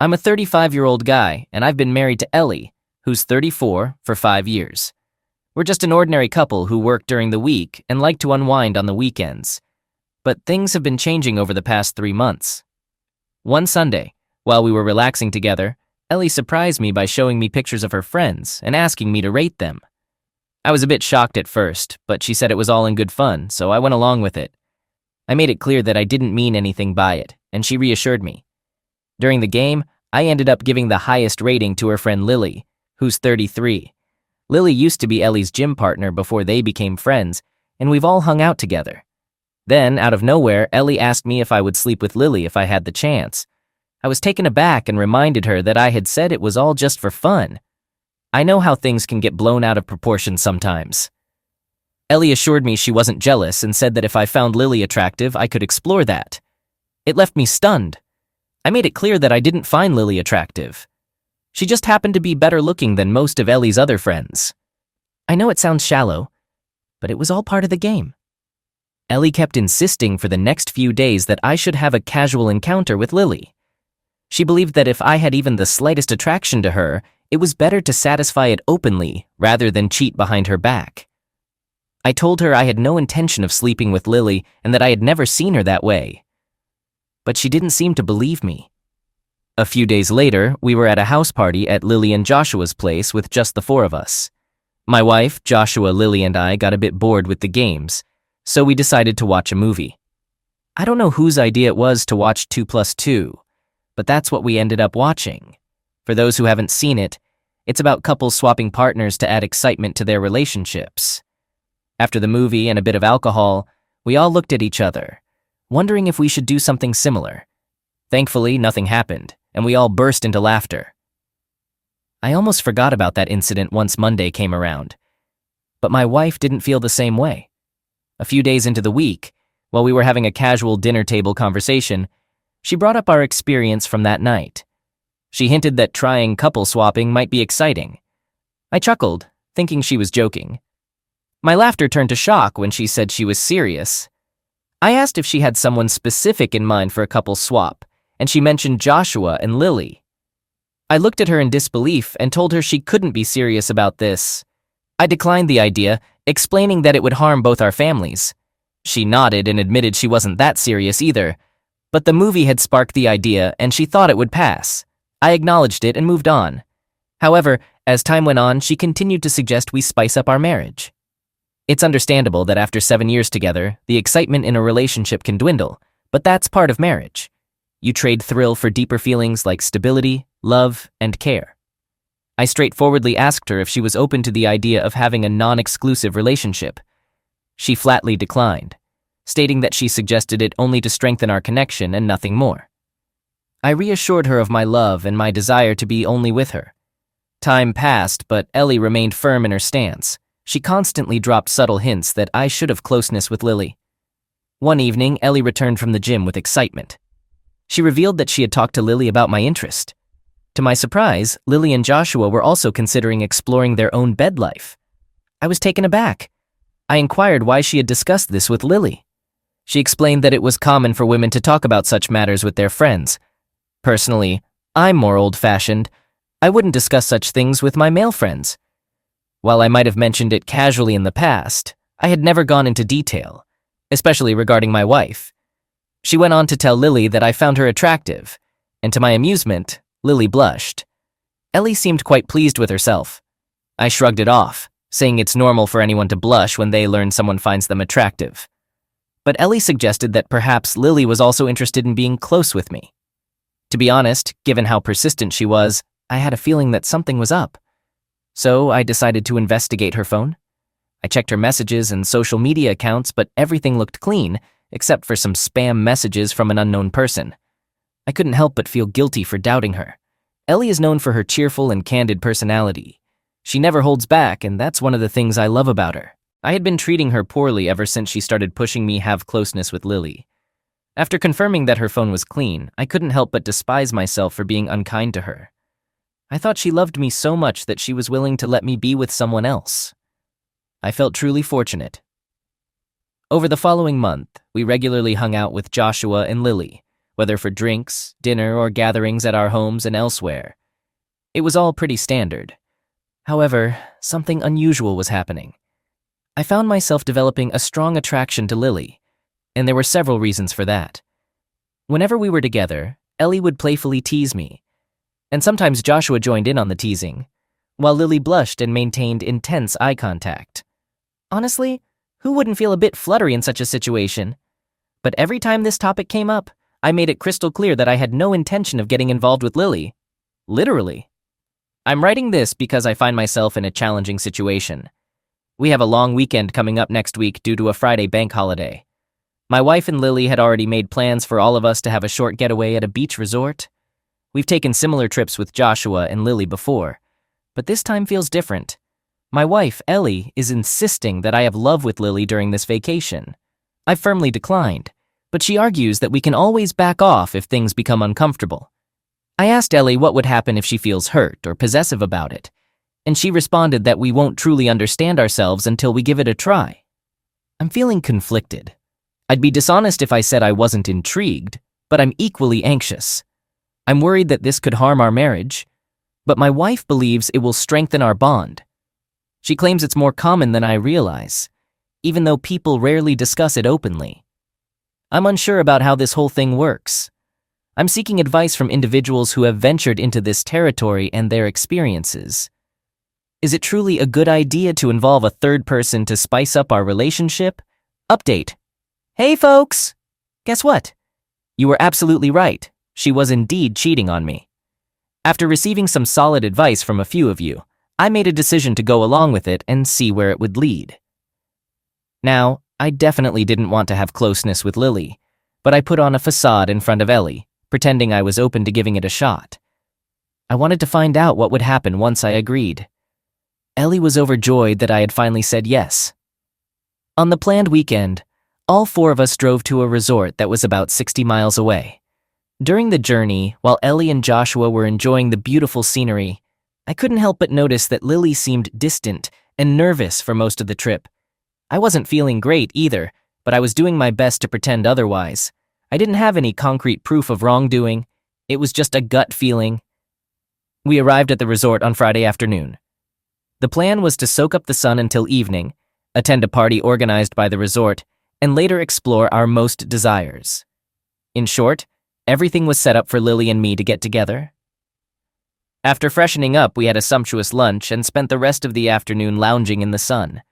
I'm a 35-year-old guy, and I've been married to Ellie, who's 34, for 5 years. We're just an ordinary couple who work during the week and like to unwind on the weekends. But things have been changing over the past 3 months. One Sunday, while we were relaxing together, Ellie surprised me by showing me pictures of her friends and asking me to rate them. I was a bit shocked at first, but she said it was all in good fun, so I went along with it. I made it clear that I didn't mean anything by it, and she reassured me. During the game, I ended up giving the highest rating to her friend Lily, who's 33. Lily used to be Ellie's gym partner before they became friends, and we've all hung out together. Then, out of nowhere, Ellie asked me if I would sleep with Lily if I had the chance. I was taken aback and reminded her that I had said it was all just for fun. I know how things can get blown out of proportion sometimes. Ellie assured me she wasn't jealous and said that if I found Lily attractive, I could explore that. It left me stunned. I made it clear that I didn't find Lily attractive. She just happened to be better looking than most of Ellie's other friends. I know it sounds shallow, but it was all part of the game. Ellie kept insisting for the next few days that I should have a casual encounter with Lily. She believed that if I had even the slightest attraction to her, it was better to satisfy it openly rather than cheat behind her back. I told her I had no intention of sleeping with Lily and that I had never seen her that way. But she didn't seem to believe me. A few days later, we were at a house party at Lily and Joshua's place with just the 4 of us. My wife, Joshua, Lily, and I got a bit bored with the games, so we decided to watch a movie. I don't know whose idea it was to watch 2+2, but that's what we ended up watching. For those who haven't seen it, it's about couples swapping partners to add excitement to their relationships. After the movie and a bit of alcohol, we all looked at each other, wondering if we should do something similar. Thankfully, nothing happened, and we all burst into laughter. I almost forgot about that incident once Monday came around, but my wife didn't feel the same way. A few days into the week, while we were having a casual dinner table conversation, she brought up our experience from that night. She hinted that trying couple swapping might be exciting. I chuckled, thinking she was joking. My laughter turned to shock when she said she was serious. I asked if she had someone specific in mind for a couple swap, and she mentioned Joshua and Lily. I looked at her in disbelief and told her she couldn't be serious about this. I declined the idea, explaining that it would harm both our families. She nodded and admitted she wasn't that serious either, but the movie had sparked the idea and she thought it would pass. I acknowledged it and moved on. However, as time went on, she continued to suggest we spice up our marriage. It's understandable that after 7 years together, the excitement in a relationship can dwindle, but that's part of marriage. You trade thrill for deeper feelings like stability, love, and care. I straightforwardly asked her if she was open to the idea of having a non-exclusive relationship. She flatly declined, stating that she suggested it only to strengthen our connection and nothing more. I reassured her of my love and my desire to be only with her. Time passed, but Ellie remained firm in her stance. She constantly dropped subtle hints that I should have closeness with Lily. One evening, Ellie returned from the gym with excitement. She revealed that she had talked to Lily about my interest. To my surprise, Lily and Joshua were also considering exploring their own bed life. I was taken aback. I inquired why she had discussed this with Lily. She explained that it was common for women to talk about such matters with their friends. Personally, I'm more old-fashioned. I wouldn't discuss such things with my male friends. While I might have mentioned it casually in the past, I had never gone into detail, especially regarding my wife. She went on to tell Lily that I found her attractive, and to my amusement, Lily blushed. Ellie seemed quite pleased with herself. I shrugged it off, saying it's normal for anyone to blush when they learn someone finds them attractive. But Ellie suggested that perhaps Lily was also interested in being close with me. To be honest, given how persistent she was, I had a feeling that something was up. So I decided to investigate her phone. I checked her messages and social media accounts, but everything looked clean, except for some spam messages from an unknown person. I couldn't help but feel guilty for doubting her. Ellie is known for her cheerful and candid personality. She never holds back, and that's one of the things I love about her. I had been treating her poorly ever since she started pushing me have closeness with Lily. After confirming that her phone was clean, I couldn't help but despise myself for being unkind to her. I thought she loved me so much that she was willing to let me be with someone else. I felt truly fortunate. Over the following month, we regularly hung out with Joshua and Lily, whether for drinks, dinner, or gatherings at our homes and elsewhere. It was all pretty standard. However, something unusual was happening. I found myself developing a strong attraction to Lily, and there were several reasons for that. Whenever we were together, Ellie would playfully tease me, and sometimes Joshua joined in on the teasing, while Lily blushed and maintained intense eye contact. Honestly, who wouldn't feel a bit fluttery in such a situation? But every time this topic came up, I made it crystal clear that I had no intention of getting involved with Lily. Literally. I'm writing this because I find myself in a challenging situation. We have a long weekend coming up next week due to a Friday bank holiday. My wife and Lily had already made plans for all of us to have a short getaway at a beach resort. We've taken similar trips with Joshua and Lily before, but this time feels different. My wife, Ellie, is insisting that I have love with Lily during this vacation. I've firmly declined, but she argues that we can always back off if things become uncomfortable. I asked Ellie what would happen if she feels hurt or possessive about it, and she responded that we won't truly understand ourselves until we give it a try. I'm feeling conflicted. I'd be dishonest if I said I wasn't intrigued, but I'm equally anxious. I'm worried that this could harm our marriage, but my wife believes it will strengthen our bond. She claims it's more common than I realize, even though people rarely discuss it openly. I'm unsure about how this whole thing works. I'm seeking advice from individuals who have ventured into this territory and their experiences. Is it truly a good idea to involve a third person to spice up our relationship? Update. Hey folks! Guess what? You were absolutely right. She was indeed cheating on me. After receiving some solid advice from a few of you, I made a decision to go along with it and see where it would lead. Now, I definitely didn't want to have closeness with Lily, but I put on a facade in front of Ellie, pretending I was open to giving it a shot. I wanted to find out what would happen once I agreed. Ellie was overjoyed that I had finally said yes. On the planned weekend, all four of us drove to a resort that was about 60 miles away. During the journey, while Ellie and Joshua were enjoying the beautiful scenery, I couldn't help but notice that Lily seemed distant and nervous for most of the trip. I wasn't feeling great either, but I was doing my best to pretend otherwise. I didn't have any concrete proof of wrongdoing. It was just a gut feeling. We arrived at the resort on Friday afternoon. The plan was to soak up the sun until evening, attend a party organized by the resort, and later explore our most desires. In short, everything was set up for Lily and me to get together. After freshening up, we had a sumptuous lunch and spent the rest of the afternoon lounging in the sun.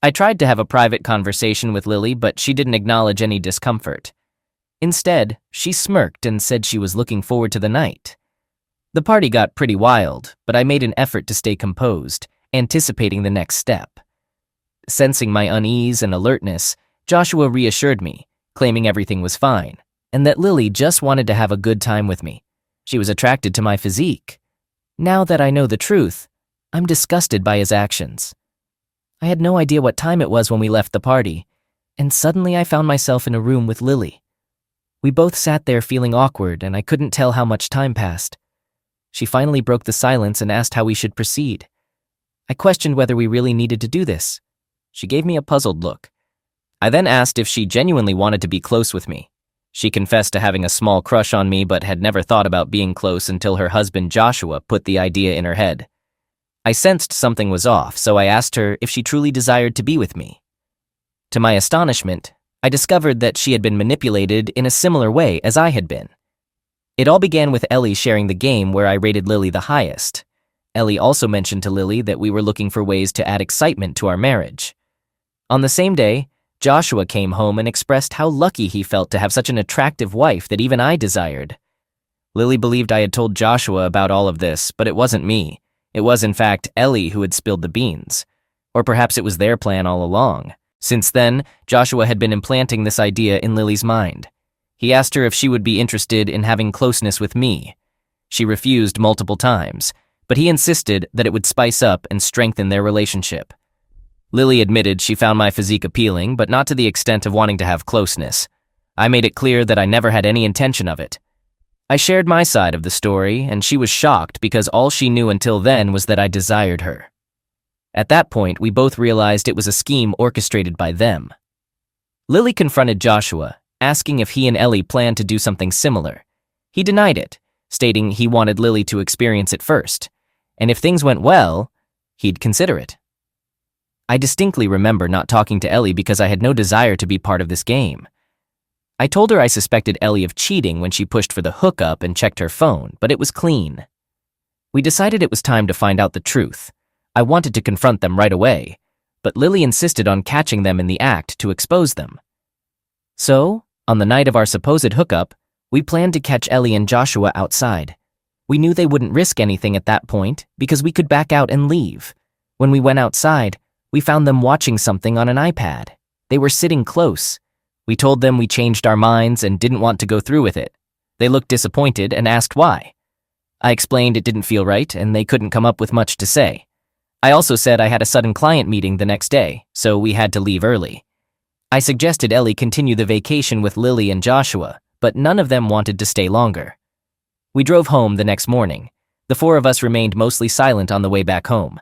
I tried to have a private conversation with Lily, but she didn't acknowledge any discomfort. Instead, she smirked and said she was looking forward to the night. The party got pretty wild, but I made an effort to stay composed, anticipating the next step. Sensing my unease and alertness, Joshua reassured me, claiming everything was fine, and that Lily just wanted to have a good time with me. She was attracted to my physique. Now that I know the truth, I'm disgusted by his actions. I had no idea what time it was when we left the party, and suddenly I found myself in a room with Lily. We both sat there feeling awkward, and I couldn't tell how much time passed. She finally broke the silence and asked how we should proceed. I questioned whether we really needed to do this. She gave me a puzzled look. I then asked if she genuinely wanted to be close with me. She confessed to having a small crush on me but had never thought about being close until her husband Joshua put the idea in her head. I sensed something was off, so I asked her if she truly desired to be with me. To my astonishment, I discovered that she had been manipulated in a similar way as I had been. It all began with Ellie sharing the game where I rated Lily the highest. Ellie also mentioned to Lily that we were looking for ways to add excitement to our marriage. On the same day, Joshua came home and expressed how lucky he felt to have such an attractive wife that even I desired. Lily believed I had told Joshua about all of this, but it wasn't me. It was, in fact, Ellie who had spilled the beans. Or perhaps it was their plan all along. Since then, Joshua had been implanting this idea in Lily's mind. He asked her if she would be interested in having closeness with me. She refused multiple times, but he insisted that it would spice up and strengthen their relationship. Lily admitted she found my physique appealing, but not to the extent of wanting to have closeness. I made it clear that I never had any intention of it. I shared my side of the story, and she was shocked because all she knew until then was that I desired her. At that point, we both realized it was a scheme orchestrated by them. Lily confronted Joshua, asking if he and Ellie planned to do something similar. He denied it, stating he wanted Lily to experience it first, and if things went well, he'd consider it. I distinctly remember not talking to Ellie because I had no desire to be part of this game. I told her I suspected Ellie of cheating when she pushed for the hookup and checked her phone, but it was clean. We decided it was time to find out the truth. I wanted to confront them right away, but Lily insisted on catching them in the act to expose them. So, on the night of our supposed hookup, we planned to catch Ellie and Joshua outside. We knew they wouldn't risk anything at that point because we could back out and leave. When we went outside, we found them watching something on an iPad. They were sitting close. We told them we changed our minds and didn't want to go through with it. They looked disappointed and asked why. I explained it didn't feel right and they couldn't come up with much to say. I also said I had a sudden client meeting the next day, so we had to leave early. I suggested Ellie continue the vacation with Lily and Joshua, but none of them wanted to stay longer. We drove home the next morning. The four of us remained mostly silent on the way back home.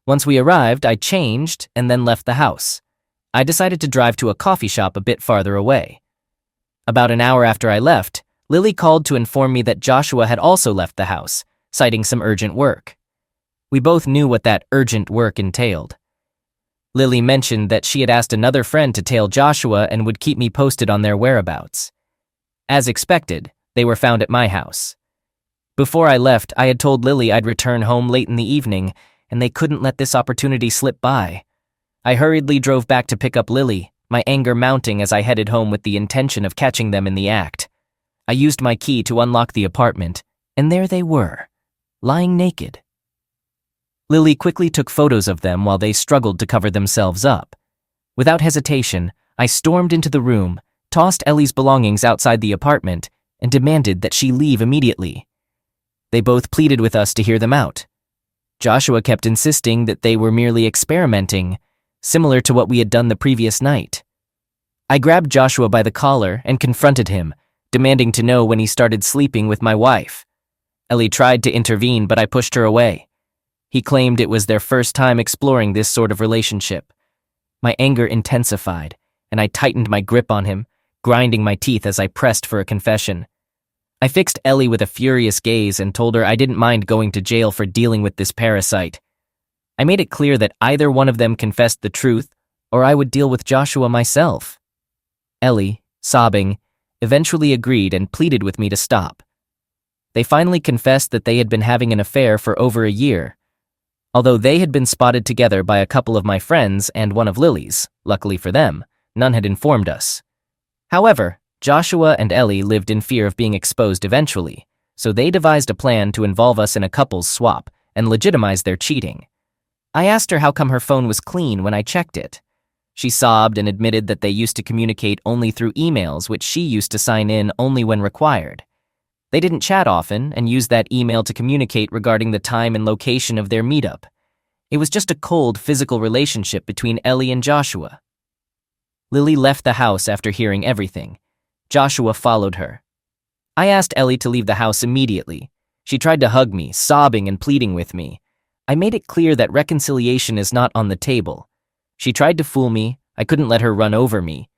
Once we arrived, I changed and then left the house. I decided to drive to a coffee shop a bit farther away. About an hour after I left, Lily called to inform me that Joshua had also left the house, citing some urgent work. We both knew what that urgent work entailed. Lily mentioned that she had asked another friend to tail Joshua and would keep me posted on their whereabouts. As expected, they were found at my house. Before I left, I had told Lily I'd return home late in the evening, and they couldn't let this opportunity slip by. I hurriedly drove back to pick up Lily, my anger mounting as I headed home with the intention of catching them in the act. I used my key to unlock the apartment, and there they were, lying naked. Lily quickly took photos of them while they struggled to cover themselves up. Without hesitation, I stormed into the room, tossed Ellie's belongings outside the apartment, and demanded that she leave immediately. They both pleaded with us to hear them out. Joshua kept insisting that they were merely experimenting, similar to what we had done the previous night. I grabbed Joshua by the collar and confronted him, demanding to know when he started sleeping with my wife. Ellie tried to intervene, but I pushed her away. He claimed it was their first time exploring this sort of relationship. My anger intensified, and I tightened my grip on him, grinding my teeth as I pressed for a confession. I fixed Ellie with a furious gaze and told her I didn't mind going to jail for dealing with this parasite. I made it clear that either one of them confessed the truth, or I would deal with Joshua myself. Ellie, sobbing, eventually agreed and pleaded with me to stop. They finally confessed that they had been having an affair for over a year. Although they had been spotted together by a couple of my friends and one of Lily's, luckily for them, none had informed us. However, Joshua and Ellie lived in fear of being exposed eventually, so they devised a plan to involve us in a couples swap and legitimize their cheating. I asked her how come her phone was clean when I checked it. She sobbed and admitted that they used to communicate only through emails, which she used to sign in only when required. They didn't chat often and used that email to communicate regarding the time and location of their meetup. It was just a cold physical relationship between Ellie and Joshua. Lily left the house after hearing everything. Joshua followed her. I asked Ellie to leave the house immediately. She tried to hug me, sobbing and pleading with me. I made it clear that reconciliation is not on the table. She tried to fool me. I couldn't let her run over me.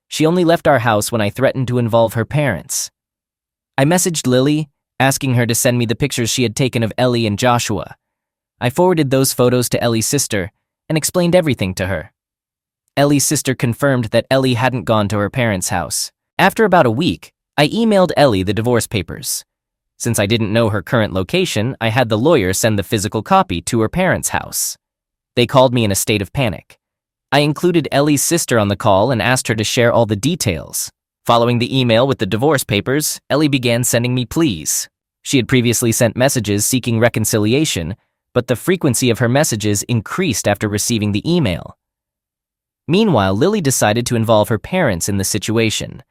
She only left our house when I threatened to involve her parents. I messaged Lily, asking her to send me the pictures she had taken of Ellie and Joshua. I forwarded those photos to Ellie's sister and explained everything to her. Ellie's sister confirmed that Ellie hadn't gone to her parents' house. After about a week, I emailed Ellie the divorce papers. Since I didn't know her current location, I had the lawyer send the physical copy to her parents' house. They called me in a state of panic. I included Ellie's sister on the call and asked her to share all the details. Following the email with the divorce papers, Ellie began sending me pleas. She had previously sent messages seeking reconciliation, but the frequency of her messages increased after receiving the email. Meanwhile, Lily decided to involve her parents in the situation.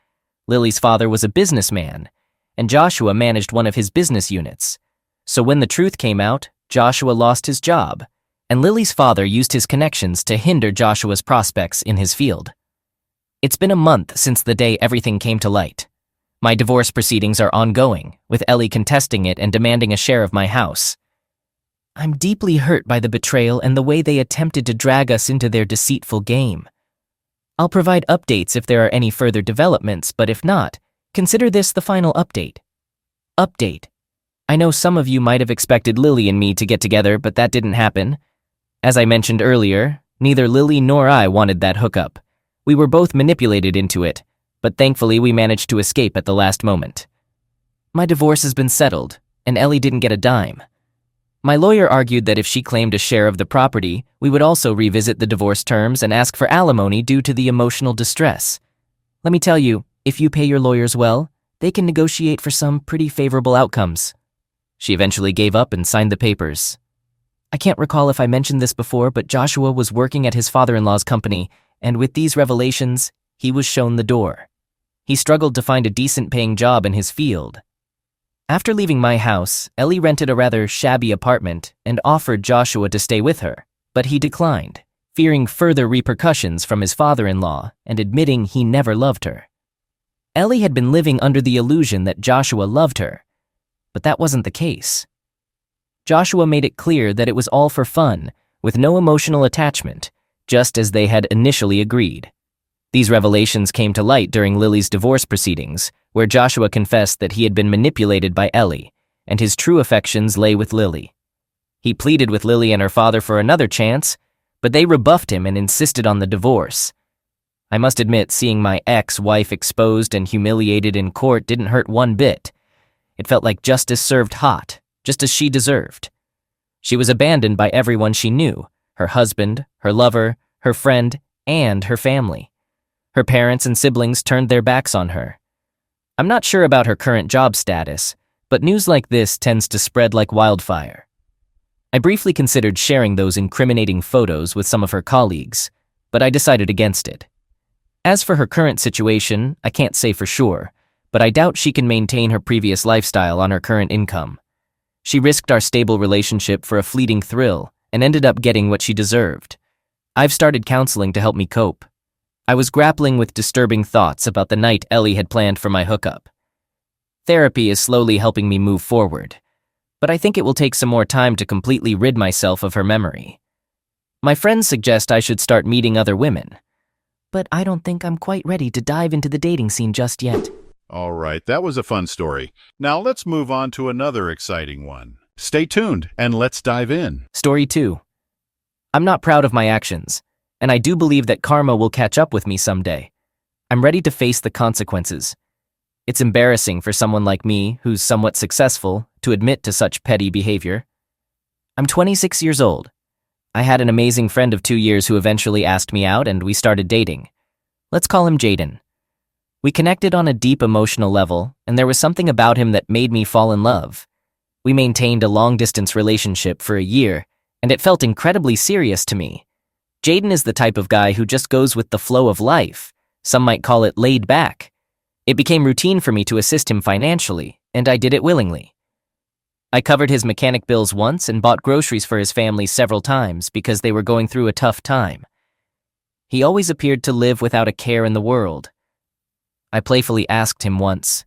Lily's father was a businessman, and Joshua managed one of his business units. So when the truth came out, Joshua lost his job, and Lily's father used his connections to hinder Joshua's prospects in his field. It's been a month since the day everything came to light. My divorce proceedings are ongoing, with Ellie contesting it and demanding a share of my house. I'm deeply hurt by the betrayal and the way they attempted to drag us into their deceitful game. I'll provide updates if there are any further developments, but if not, consider this the final update. Update. I know some of you might have expected Lily and me to get together, but that didn't happen. As I mentioned earlier, neither Lily nor I wanted that hookup. We were both manipulated into it, but thankfully we managed to escape at the last moment. My divorce has been settled, and Ellie didn't get a dime. My lawyer argued that if she claimed a share of the property, we would also revisit the divorce terms and ask for alimony due to the emotional distress. Let me tell you, if you pay your lawyers well, they can negotiate for some pretty favorable outcomes. She eventually gave up and signed the papers. I can't recall if I mentioned this before, but Joshua was working at his father-in-law's company, and with these revelations, he was shown the door. He struggled to find a decent-paying job in his field. After leaving my house, Ellie rented a rather shabby apartment and offered Joshua to stay with her, but he declined, fearing further repercussions from his father-in-law and admitting he never loved her. Ellie had been living under the illusion that Joshua loved her, but that wasn't the case. Joshua made it clear that it was all for fun, with no emotional attachment, just as they had initially agreed. These revelations came to light during Lily's divorce proceedings, where Joshua confessed that he had been manipulated by Ellie, and his true affections lay with Lily. He pleaded with Lily and her father for another chance, but they rebuffed him and insisted on the divorce. I must admit, seeing my ex-wife exposed and humiliated in court didn't hurt one bit. It felt like justice served hot, just as she deserved. She was abandoned by everyone she knew, her husband, her lover, her friend, and her family. Her parents and siblings turned their backs on her. I'm not sure about her current job status, but news like this tends to spread like wildfire. I briefly considered sharing those incriminating photos with some of her colleagues, but I decided against it. As for her current situation, I can't say for sure, but I doubt she can maintain her previous lifestyle on her current income. She risked our stable relationship for a fleeting thrill and ended up getting what she deserved. I've started counseling to help me cope. I was grappling with disturbing thoughts about the night Ellie had planned for my hookup. Therapy is slowly helping me move forward, but I think it will take some more time to completely rid myself of her memory. My friends suggest I should start meeting other women, but I don't think I'm quite ready to dive into the dating scene just yet. All right, that was a fun story. Now let's move on to another exciting one. Stay tuned and let's dive in. Story 2. I'm not proud of my actions, and I do believe that karma will catch up with me someday. I'm ready to face the consequences. It's embarrassing for someone like me, who's somewhat successful, to admit to such petty behavior. I'm 26 years old. I had an amazing friend of 2 years who eventually asked me out and we started dating. Let's call him Jaden. We connected on a deep emotional level, and there was something about him that made me fall in love. We maintained a long-distance relationship for a year, and it felt incredibly serious to me. Jaden is the type of guy who just goes with the flow of life. Some might call it laid back. It became routine for me to assist him financially, and I did it willingly. I covered his mechanic bills once and bought groceries for his family several times because they were going through a tough time. He always appeared to live without a care in the world. I playfully asked him once,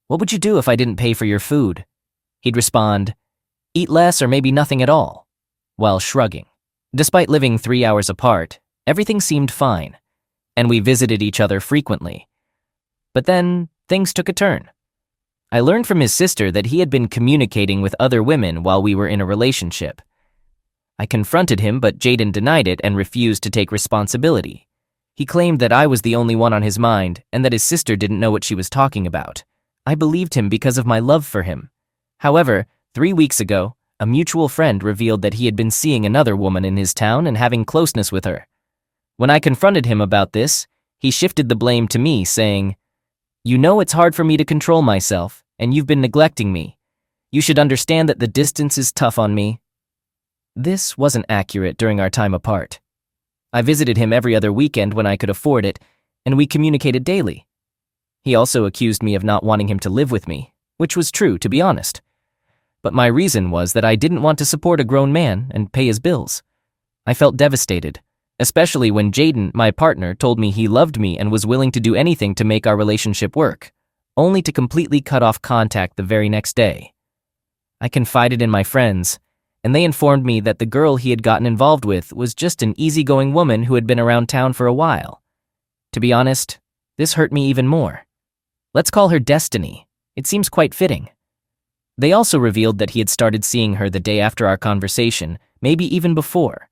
"What would you do if I didn't pay for your food?" He'd respond, "Eat less or maybe nothing at all," while shrugging. Despite living 3 hours apart, everything seemed fine, and we visited each other frequently. But then, things took a turn. I learned from his sister that he had been communicating with other women while we were in a relationship. I confronted him, but Jaden denied it and refused to take responsibility. He claimed that I was the only one on his mind and that his sister didn't know what she was talking about. I believed him because of my love for him. However, 3 weeks ago, a mutual friend revealed that he had been seeing another woman in his town and having closeness with her. When I confronted him about this, he shifted the blame to me, saying, "You know it's hard for me to control myself, and you've been neglecting me. You should understand that the distance is tough on me." This wasn't accurate during our time apart. I visited him every other weekend when I could afford it, and we communicated daily. He also accused me of not wanting him to live with me, which was true, to be honest. But my reason was that I didn't want to support a grown man and pay his bills. I felt devastated, especially when Jaden, my partner, told me he loved me and was willing to do anything to make our relationship work, only to completely cut off contact the very next day. I confided in my friends, and they informed me that the girl he had gotten involved with was just an easygoing woman who had been around town for a while. To be honest, this hurt me even more. Let's call her Destiny. It seems quite fitting. They also revealed that he had started seeing her the day after our conversation, maybe even before.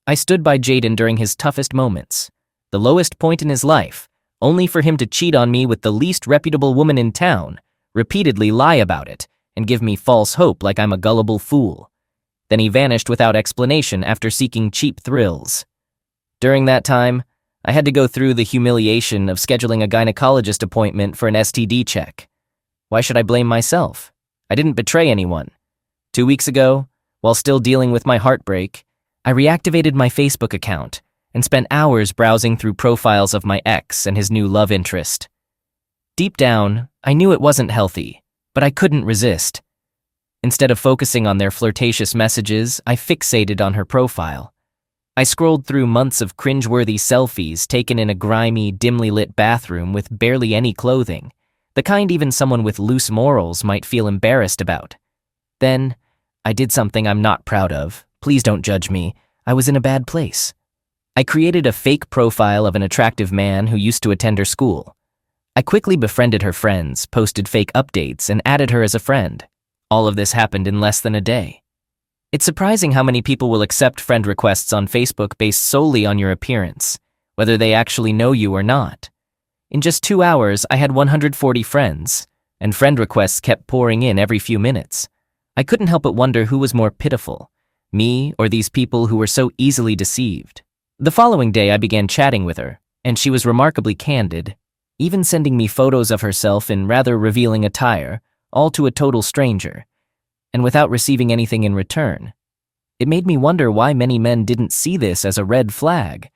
I stood by Jaden during his toughest moments, the lowest point in his life, only for him to cheat on me with the least reputable woman in town, repeatedly lie about it, and give me false hope like I'm a gullible fool. Then he vanished without explanation after seeking cheap thrills. During that time, I had to go through the humiliation of scheduling a gynecologist appointment for an STD check. Why should I blame myself? I didn't betray anyone. 2 weeks ago, while still dealing with my heartbreak, I reactivated my Facebook account and spent hours browsing through profiles of my ex and his new love interest. Deep down, I knew it wasn't healthy, but I couldn't resist. Instead of focusing on their flirtatious messages, I fixated on her profile. I scrolled through months of cringeworthy selfies taken in a grimy, dimly lit bathroom with barely any clothing, the kind even someone with loose morals might feel embarrassed about. Then, I did something I'm not proud of. Please don't judge me. I was in a bad place. I created a fake profile of an attractive man who used to attend her school. I quickly befriended her friends, posted fake updates, and added her as a friend. All of this happened in less than a day. It's surprising how many people will accept friend requests on Facebook based solely on your appearance, whether they actually know you or not. In just 2 hours, I had 140 friends, and friend requests kept pouring in every few minutes. I couldn't help but wonder who was more pitiful, me or these people who were so easily deceived. The following day, I began chatting with her, and she was remarkably candid, even sending me photos of herself in rather revealing attire, all to a total stranger, and without receiving anything in return. It made me wonder why many men didn't see this as a red flag.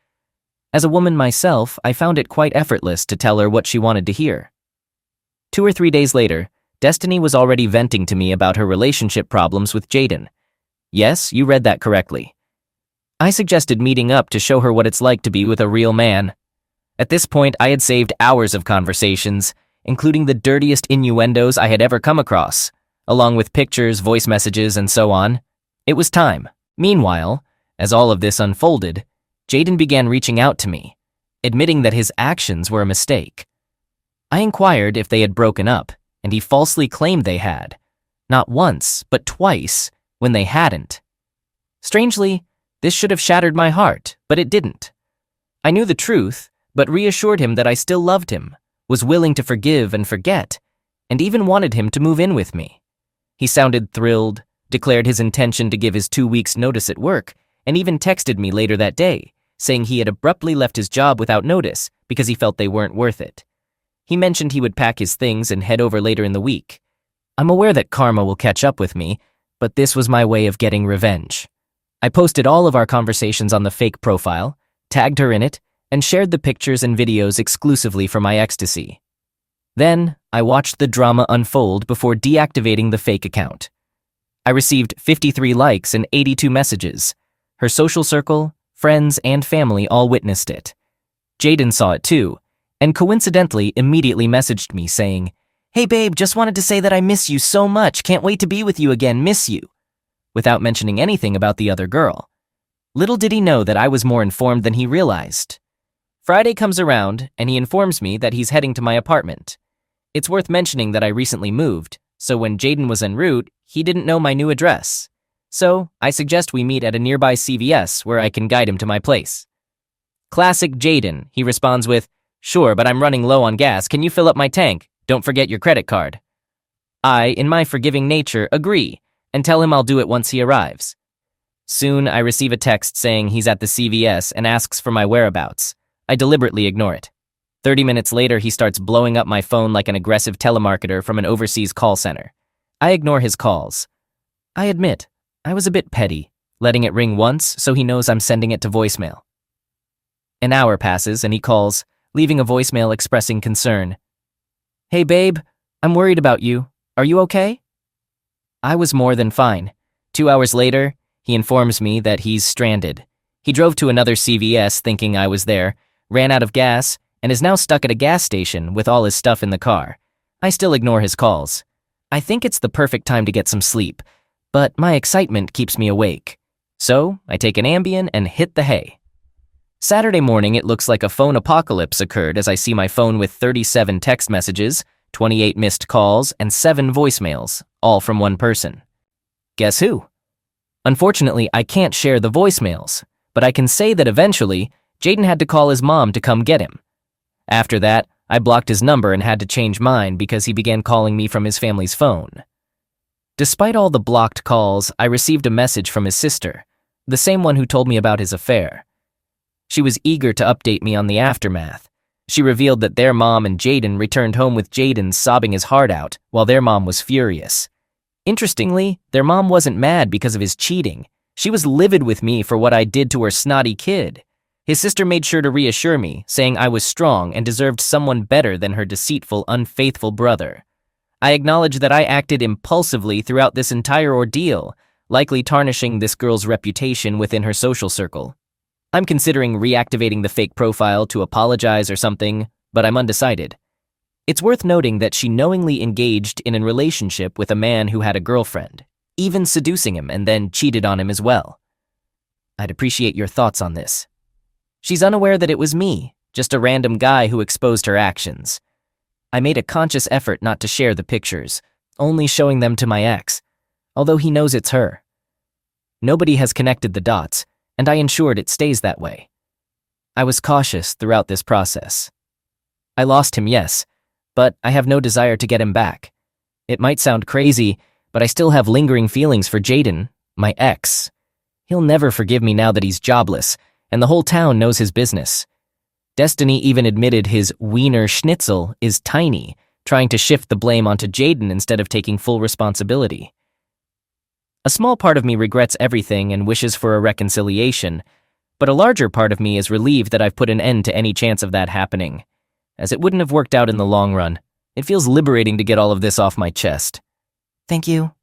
As a woman myself, I found it quite effortless to tell her what she wanted to hear. 2 or 3 days later, Destiny was already venting to me about her relationship problems with Jaden. Yes, you read that correctly. I suggested meeting up to show her what it's like to be with a real man. At this point, I had saved hours of conversations, including the dirtiest innuendos I had ever come across, along with pictures, voice messages, and so on. It was time. Meanwhile, as all of this unfolded, Jaden began reaching out to me, admitting that his actions were a mistake. I inquired if they had broken up, and he falsely claimed they had, not once, but twice, when they hadn't. Strangely, this should have shattered my heart, but it didn't. I knew the truth, but reassured him that I still loved him, was willing to forgive and forget, and even wanted him to move in with me. He sounded thrilled, declared his intention to give his 2 weeks' notice at work, and even texted me later that day, saying he had abruptly left his job without notice because he felt they weren't worth it. He mentioned he would pack his things and head over later in the week. I'm aware that karma will catch up with me, but this was my way of getting revenge. I posted all of our conversations on the fake profile, tagged her in it, and shared the pictures and videos exclusively for my ecstasy. Then, I watched the drama unfold before deactivating the fake account. I received 53 likes and 82 messages. Her social circle, friends, and family all witnessed it. Jaden saw it too, and coincidentally immediately messaged me saying, "Hey babe, just wanted to say that I miss you so much, can't wait to be with you again, miss you," without mentioning anything about the other girl. Little did he know that I was more informed than he realized. Friday comes around, and he informs me that he's heading to my apartment. It's worth mentioning that I recently moved, so when Jaden was en route, he didn't know my new address. So, I suggest we meet at a nearby CVS where I can guide him to my place. Classic Jaden, he responds with, "Sure, but I'm running low on gas. Can you fill up my tank? Don't forget your credit card." I, in my forgiving nature, agree, and tell him I'll do it once he arrives. Soon, I receive a text saying he's at the CVS and asks for my whereabouts. I deliberately ignore it. 30 minutes later, he starts blowing up my phone like an aggressive telemarketer from an overseas call center. I ignore his calls. I admit, I was a bit petty, letting it ring once so he knows I'm sending it to voicemail. An hour passes and he calls, leaving a voicemail expressing concern. "Hey babe, I'm worried about you. Are you okay?" I was more than fine. 2 hours later, he informs me that he's stranded. He drove to another CVS thinking I was there, ran out of gas, and is now stuck at a gas station with all his stuff in the car. I still ignore his calls. I think it's the perfect time to get some sleep, but my excitement keeps me awake. So, I take an Ambien and hit the hay. Saturday morning, it looks like a phone apocalypse occurred as I see my phone with 37 text messages, 28 missed calls, and 7 voicemails, all from one person. Guess who? Unfortunately, I can't share the voicemails, but I can say that eventually, Jaden had to call his mom to come get him. After that, I blocked his number and had to change mine because he began calling me from his family's phone. Despite all the blocked calls, I received a message from his sister, the same one who told me about his affair. She was eager to update me on the aftermath. She revealed that their mom and Jaden returned home with Jaden sobbing his heart out, while their mom was furious. Interestingly, their mom wasn't mad because of his cheating. She was livid with me for what I did to her snotty kid. His sister made sure to reassure me, saying I was strong and deserved someone better than her deceitful, unfaithful brother. I acknowledge that I acted impulsively throughout this entire ordeal, likely tarnishing this girl's reputation within her social circle. I'm considering reactivating the fake profile to apologize or something, but I'm undecided. It's worth noting that she knowingly engaged in a relationship with a man who had a girlfriend, even seducing him and then cheated on him as well. I'd appreciate your thoughts on this. She's unaware that it was me, just a random guy who exposed her actions. I made a conscious effort not to share the pictures, only showing them to my ex, although he knows it's her. Nobody has connected the dots, and I ensured it stays that way. I was cautious throughout this process. I lost him, yes, but I have no desire to get him back. It might sound crazy, but I still have lingering feelings for Jaden, my ex. He'll never forgive me now that he's jobless, and the whole town knows his business. Destiny even admitted his wiener schnitzel is tiny, trying to shift the blame onto Jaden instead of taking full responsibility. A small part of me regrets everything and wishes for a reconciliation, but a larger part of me is relieved that I've put an end to any chance of that happening, as it wouldn't have worked out in the long run. It feels liberating to get all of this off my chest. Thank you.